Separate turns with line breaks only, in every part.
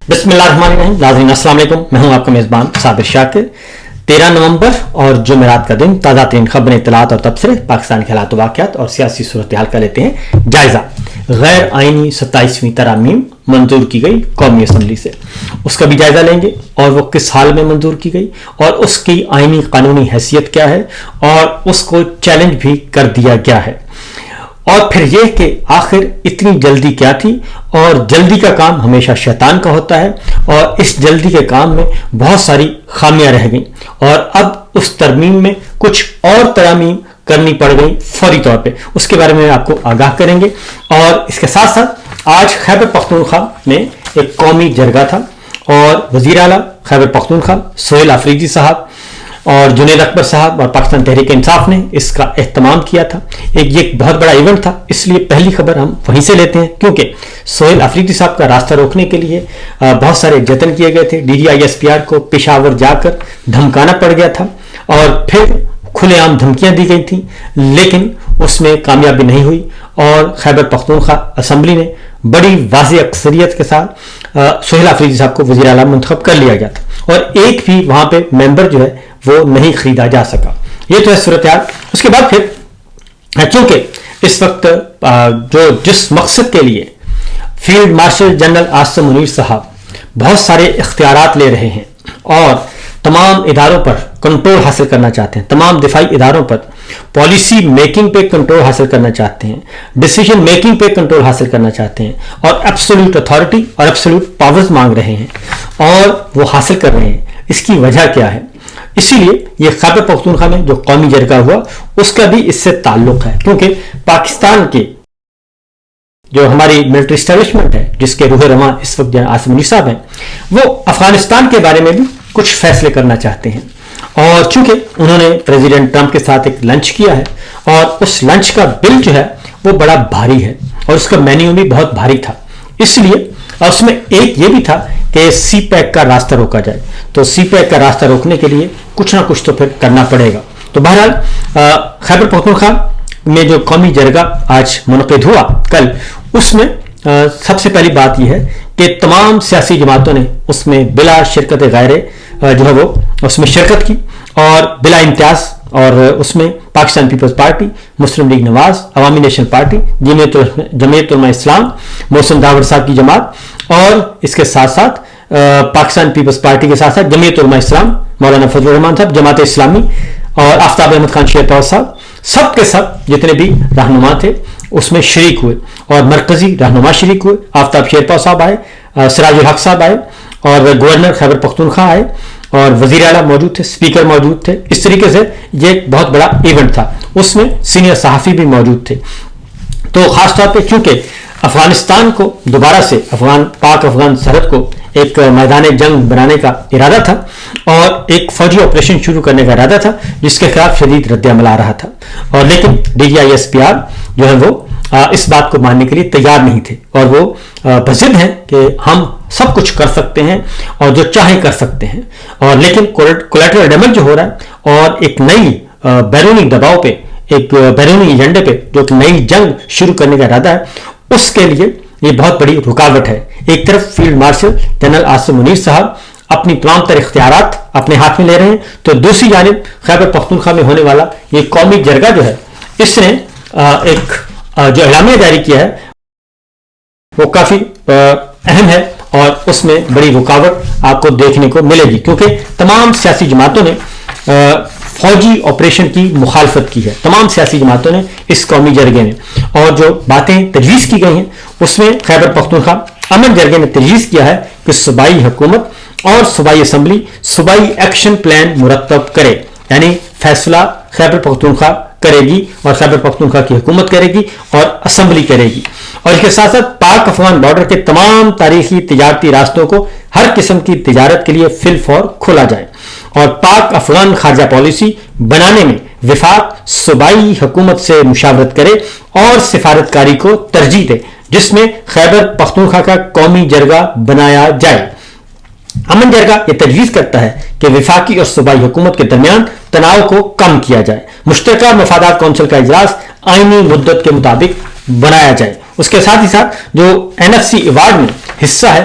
بسم اللہ الرحمن الرحیم. ناظرین السلام علیکم. میں ہوں آپ کا میزبان صابر شاکر. 13 نومبر اور جمعرات کا دن تازہ ترین خبریں، اطلاعات اور تبصرے پاکستان کے حالات و واقعات اور سیاسی صورتحال کا لیتے ہیں جائزہ. غیر آئینی 27ویں ترامیم منظور کی گئی قومی اسمبلی سے، اس کا بھی جائزہ لیں گے اور وہ کس حال میں منظور کی گئی اور اس کی آئینی قانونی حیثیت کیا ہے اور اس کو چیلنج بھی کر دیا گیا ہے. اور پھر یہ کہ آخر اتنی جلدی کیا تھی، اور جلدی کا کام ہمیشہ شیطان کا ہوتا ہے، اور اس جلدی کے کام میں بہت ساری خامیاں رہ گئیں اور اب اس ترمیم میں کچھ اور ترامیم کرنی پڑ گئی فوری طور پہ. اس کے بارے میں آپ کو آگاہ کریں گے. اور اس کے ساتھ ساتھ آج خیبر پختونخوا میں ایک قومی جرگہ تھا اور وزیر اعلیٰ خیبر پختونخوا سہیل آفریدی صاحب اور جنید اکبر صاحب اور پاکستان تحریک انصاف نے اس کا اہتمام کیا تھا. یہ بہت بڑا ایونٹ تھا، اس لیے پہلی خبر ہم وہیں سے لیتے ہیں کیونکہ سہیل آفریدی صاحب کا راستہ روکنے کے لیے بہت سارے جتن کیے گئے تھے. DGISPR کو پشاور جا کر دھمکانا پڑ گیا تھا اور پھر کھلے عام دھمکیاں دی گئی تھیں، لیکن اس میں کامیابی نہیں ہوئی اور خیبر پختونخوا اسمبلی نے بڑی واضح اکثریت کے ساتھ سہیل آفریدی صاحب کو وزیر اعلیٰ منتخب کر لیا گیا تھا اور ایک بھی وہاں پہ ممبر جو ہے وہ نہیں خریدا جا سکا. یہ تو ہے صورتحال. اس کے بعد پھر چونکہ اس وقت جس مقصد کے لیے field marshal general Asim Munir صاحب بہت سارے اختیارات لے رہے ہیں اور تمام اداروں پر کنٹرول حاصل کرنا چاہتے ہیں، تمام دفاعی اداروں پر پالیسی میکنگ پہ کنٹرول حاصل کرنا چاہتے ہیں، ڈیسیجن میکنگ پہ کنٹرول حاصل کرنا چاہتے ہیں اور ایبسولوٹ اتھارٹی اور ایبسولوٹ پاورز مانگ رہے ہیں اور وہ حاصل کر رہے ہیں. اس کی وجہ کیا ہے؟ اسی لیے یہ خیبر پختونخوا میں جو قومی جرگہ ہوا اس کا بھی اس سے تعلق ہے، کیونکہ پاکستان کے جو ہماری ملٹری اسٹیبلشمنٹ ہے جس کے روح رواں اس وقت عاصم منیر صاحب ہیں، وہ افغانستان کے بارے میں بھی کچھ فیصلے کرنا چاہتے ہیں. اور چونکہ انہوں نے پریزیڈنٹ ٹرمپ کے ساتھ ایک لنچ کیا ہے اور اس لنچ کا بل جو ہے وہ بڑا بھاری ہے اور اس کا مینیو بھی بہت بھاری تھا، اس لیے اس میں ایک یہ بھی تھا کہ سی پیک کا راستہ روکا جائے. تو سی پیک کا راستہ روکنے کے لیے کچھ نہ کچھ تو پھر کرنا پڑے گا. تو بہرحال خیبر پختونخوا میں جو قومی جرگہ آج منعقد ہوا کل، اس میں سب سے پہلی بات یہ ہے کہ تمام سیاسی جماعتوں نے اس میں بلا شرکت غیرے جو ہے وہ اس میں شرکت کی اور بلا امتیاز. اور اس میں پاکستان پیپلز پارٹی، مسلم لیگ نواز، عوامی نیشنل پارٹی، جمعیت علماء اسلام، محسن داور صاحب کی جماعت اور اس کے ساتھ ساتھ پاکستان پیپلز پارٹی کے ساتھ ساتھ جمعیت علماء اسلام، مولانا فضل الرحمان صاحب، جماعت اسلامی اور آفتاب احمد خان شیرپور صاحب، سب کے سب جتنے بھی رہنما تھے اس میں شریک ہوئے اور مرکزی رہنما شریک ہوئے. آفتاب شیرپور صاحب آئے، سراج الحق صاحب آئے اور گورنر خیبر پختونخوا آئے اور وزیر اعلیٰ موجود تھے، اسپیکر موجود تھے. اس طریقے سے یہ ایک بہت بڑا ایونٹ تھا. اس میں سینئر صحافی بھی موجود تھے. تو خاص طور پہ چونکہ افغانستان کو دوبارہ سے پاک افغان سرحد کو ایک میدان جنگ بنانے کا ارادہ تھا اور ایک فوجی آپریشن شروع کرنے کا ارادہ تھا جس کے خلاف شدید رد عمل آ رہا تھا اور لیکن DGISPR جو ہے وہ اس بات کو ماننے کے لیے تیار نہیں تھے اور وہ بضد ہیں کہ ہم سب کچھ کر سکتے ہیں اور جو چاہیں کر سکتے ہیں. اور لیکن کولیٹرل ڈیمیج جو ہو رہا ہے اور ایک نئی بیرونی دباؤ پہ، ایک بیرونی ایجنڈے پہ جو ایک نئی جنگ شروع کرنے کا ارادہ ہے، اس کے لیے یہ بہت بڑی رکاوٹ ہے. ایک طرف field marshal general Asim Munir صاحب اپنی تمام تر اختیارات اپنے ہاتھ میں لے رہے ہیں، تو دوسری جانب خیبر پختونخوا میں ہونے والا یہ قومی جرگہ جو ہے اس نے ایک جو اعلامیہ جاری کیا ہے وہ کافی اہم ہے اور اس میں بڑی رکاوٹ آپ کو دیکھنے کو ملے گی کیونکہ تمام سیاسی جماعتوں نے فوجی آپریشن کی مخالفت کی ہے. تمام سیاسی جماعتوں نے اس قومی جرگے نے اور جو باتیں تجویز کی گئی ہیں اس میں خیبر پختونخوا امن جرگے نے تجویز کیا ہے کہ صوبائی حکومت اور صوبائی اسمبلی صوبائی ایکشن پلان مرتب کرے، یعنی فیصلہ خیبر پختونخوا کرے گی اور خیبر پختونخوا کی حکومت کرے گی اور اسمبلی کرے گی. اور اس کے ساتھ ساتھ پاک افغان بارڈر کے تمام تاریخی تجارتی راستوں کو ہر قسم کی تجارت کے لیے فی الفور کھولا جائے اور پاک افغان خارجہ پالیسی بنانے میں وفاق صوبائی حکومت سے مشاورت کرے اور سفارتکاری کو ترجیح دے جس میں خیبر پختونخوا کا قومی جرگہ بنایا جائے. امن جرگہ یہ تجویز کرتا ہے کہ وفاقی اور صوبائی حکومت کے درمیان تناؤ کو کم کیا جائے، مشترکہ مفادات کونسل کا اجلاس آئینی مدت کے مطابق بنایا جائے. اس کے ساتھ ہی ساتھ جو NFC ایوارڈ میں حصہ ہے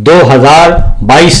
2022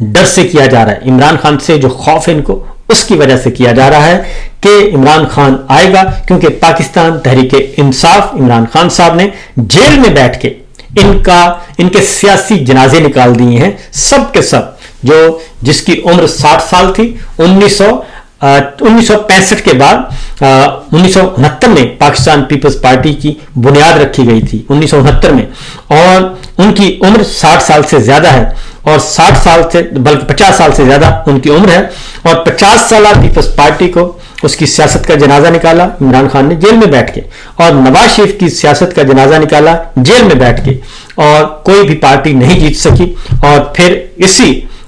ڈر سے کیا جا رہا ہے، عمران خان سے جو خوف ہے ان کو، اس کی وجہ سے کیا جا رہا ہے کہ عمران خان آئے گا، کیونکہ پاکستان تحریک انصاف عمران خان صاحب نے جیل میں بیٹھ کے ان کے سیاسی جنازے نکال دیے ہیں، سب کے سب، جو جس کی عمر 60 سال تھی 1965 کے بعد 1969 میں پاکستان پیپلز پارٹی کی بنیاد رکھی گئی تھی 1969 میں، اور ان کی عمر 60 سال سے زیادہ ہے، اور 60 سال سے بلکہ 50 سال سے زیادہ ان کی عمر ہے، اور 50 سالہ پیپلز پارٹی کو اس کی سیاست کا جنازہ نکالا عمران خان نے جیل میں بیٹھ کے، اور نواز شریف کی سیاست کا جنازہ نکالا جیل میں بیٹھ کے، اور کوئی بھی پارٹی نہیں جیت سکی۔ اور پھر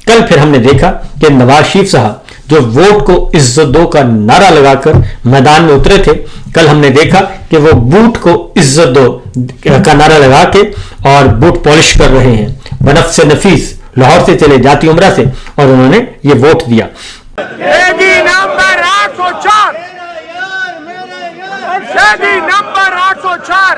کل ہم نے دیکھا کہ نواز شریف صاحب جو ووٹ کو عزت دو کا نعرہ لگا کر میدان میں اترے تھے، کل ہم نے دیکھا کہ وہ بوٹ کو عزت دو کا نعرہ لگا کے اور بوٹ پالش کر رہے ہیں بنفس نفیس، لاہور سے چلے جاتی عمرہ سے، اور انہوں نے یہ ووٹ دیا۔
شہیدی نمبر 804 شہیدی نمبر 804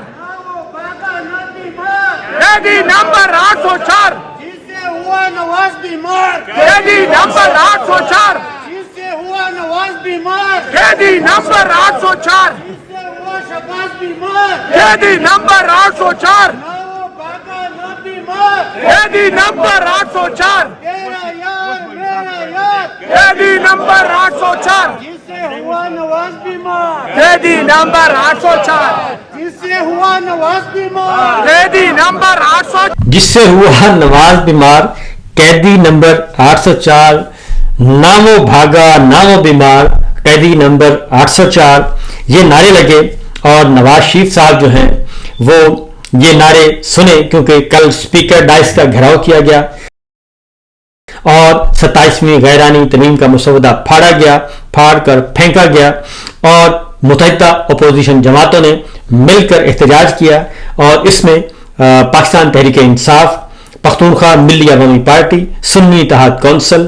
شہیدی نمبر 804
جس سے ہوا نواز بیمار،
شہیدی نمبر 804
جس سے ہوا نواز بیمار،
شہیدی نمبر 804
جس سے ہوا شہباز بیمار،
شہیدی نمبر 804
نہ وہ باقا نہ بیمار،
شہیدی نمبر 804
تیرا یار میرا یار،
شہیدی نمبر 804
جس سے ہوا نواز بیمار،
شہیدی نمبر 804
جس سے ہوا نواز بیمار،
شہیدی نمبر 804
جس سے ہوا نواز بیمار، قیدی نمبر 804، نہ وہ بھاگا نہ وہ بیمار، قیدی نمبر 804، یہ نعرے لگے، اور نواز شریف صاحب جو ہیں وہ یہ نعرے سنے، کیونکہ کل سپیکر ڈائس کا گھیراؤ کیا گیا اور 27ویں غیرانی ترمیم کا مسودہ پھاڑ کر پھینکا گیا، اور متحدہ اپوزیشن جماعتوں نے مل کر احتجاج کیا، اور اس میں پاکستان تحریک انصاف، پختونخوا ملی عوامی پارٹی، سنی اتحاد کونسل،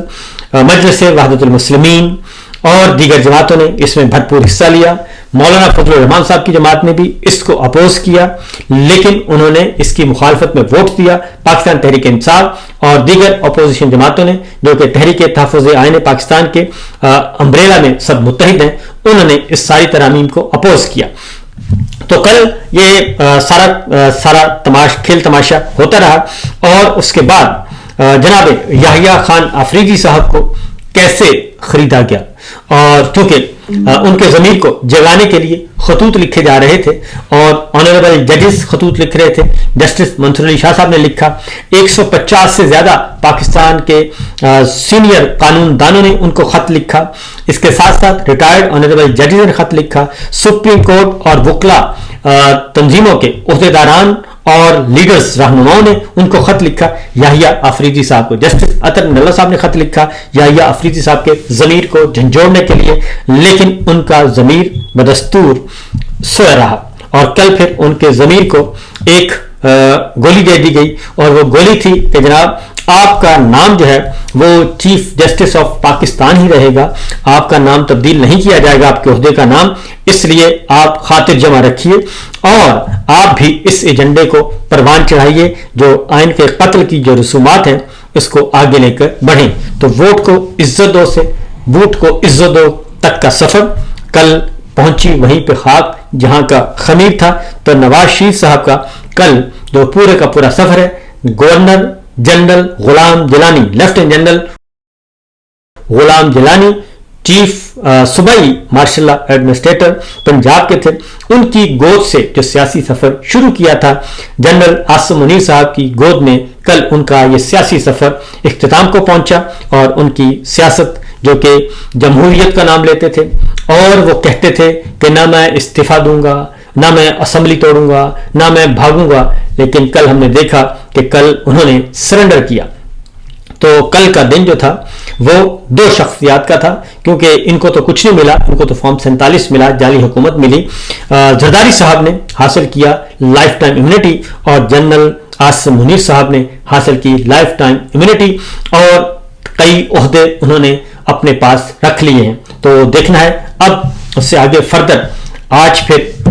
مجلس وحدت المسلمین اور دیگر جماعتوں نے اس میں بھرپور حصہ لیا۔ مولانا فضل الرحمان صاحب کی جماعت نے بھی اس کو اپوز کیا، لیکن انہوں نے اس کی مخالفت میں ووٹ دیا۔ پاکستان تحریک انصاف اور دیگر اپوزیشن جماعتوں نے، جو کہ تحریک تحفظ آئین پاکستان کے امبریلا میں سب متحد ہیں، انہوں نے اس ساری ترامیم کو اپوز کیا۔ تو کل یہ سارا کھیل تماشا ہوتا رہا، اور اس کے بعد جناب یحییٰ خان آفریدی صاحب کو کیسے خریدا گیا، اور کیونکہ ان کے ضمیر کو جگانے کے لیے خطوط لکھے جا رہے تھے، اور آنریبل ججز خطوط لکھ رہے تھے۔ جسٹس منصور علی شاہ صاحب نے لکھا، 150 سے زیادہ پاکستان کے سینئر قانون دانوں نے ان کو خط لکھا، اس کے ساتھ ساتھ ریٹائرڈ آنریبل ججز نے خط لکھا، سپریم کورٹ اور وکلا تنظیموں کے عہدیداران اور لیڈرز رہنماؤں نے ان کو خط لکھا یحییٰ آفریدی صاحب کو۔ جسٹس عطر نڈلا صاحب نے خط لکھا یحییٰ آفریدی صاحب کے ضمیر کو جھنجھوڑنے کے لیے، لیکن ان کا ضمیر بدستور سویا رہا، اور کل پھر ان کے ضمیر کو ایک گولی دے دی گئی، اور وہ گولی تھی کہ جناب آپ کا نام جو ہے وہ چیف جسٹس آف پاکستان ہی رہے گا، آپ کا نام تبدیل نہیں کیا جائے گا، آپ کے عہدے کا نام، اس لیے آپ خاطر جمع رکھیے، اور آپ بھی اس ایجنڈے کو پروان چڑھائیے، جو آئین کے قتل کی جو رسومات ہیں اس کو آگے لے کر بڑھیں۔ تو ووٹ کو عزت دو سے بوٹ کو عزت دو تک کا سفر کل پہنچی وہیں پہ خاک جہاں کا خمیر تھا۔ تو نواز شریف صاحب کا کل جو پورے کا پورا سفر ہے، governor general Ghulam Jilani, lieutenant general Ghulam Jilani, chief صوبائی مارشل لا ایڈمنسٹریٹر پنجاب کے تھے، ان کی گود سے جو سیاسی سفر شروع کیا تھا جنرل عاصم منیر صاحب کی گود میں، کل ان کا یہ سیاسی سفر اختتام کو پہنچا، اور ان کی سیاست جو کہ جمہوریت کا نام لیتے تھے، اور وہ کہتے تھے کہ نہ میں استعفیٰ دوں گا، نہ میں اسمبلی توڑوں گا، نہ میں بھاگوں گا، لیکن کل ہم نے دیکھا کہ کل انہوں نے سرنڈر کیا۔ تو کل کا دن جو تھا وہ دو شخصیات کا تھا، کیونکہ ان کو تو کچھ نہیں ملا، ان کو تو فارم 47 ملا، جعلی حکومت ملی۔ زرداری صاحب نے حاصل کیا لائف ٹائم امیونٹی، اور جنرل عاصم منیر صاحب نے حاصل کی لائف ٹائم امیونٹی، اور کئی عہدے انہوں نے اپنے پاس رکھ لیے ہیں۔ تو دیکھنا ہے اب اس سے آگے فردر، آج پھر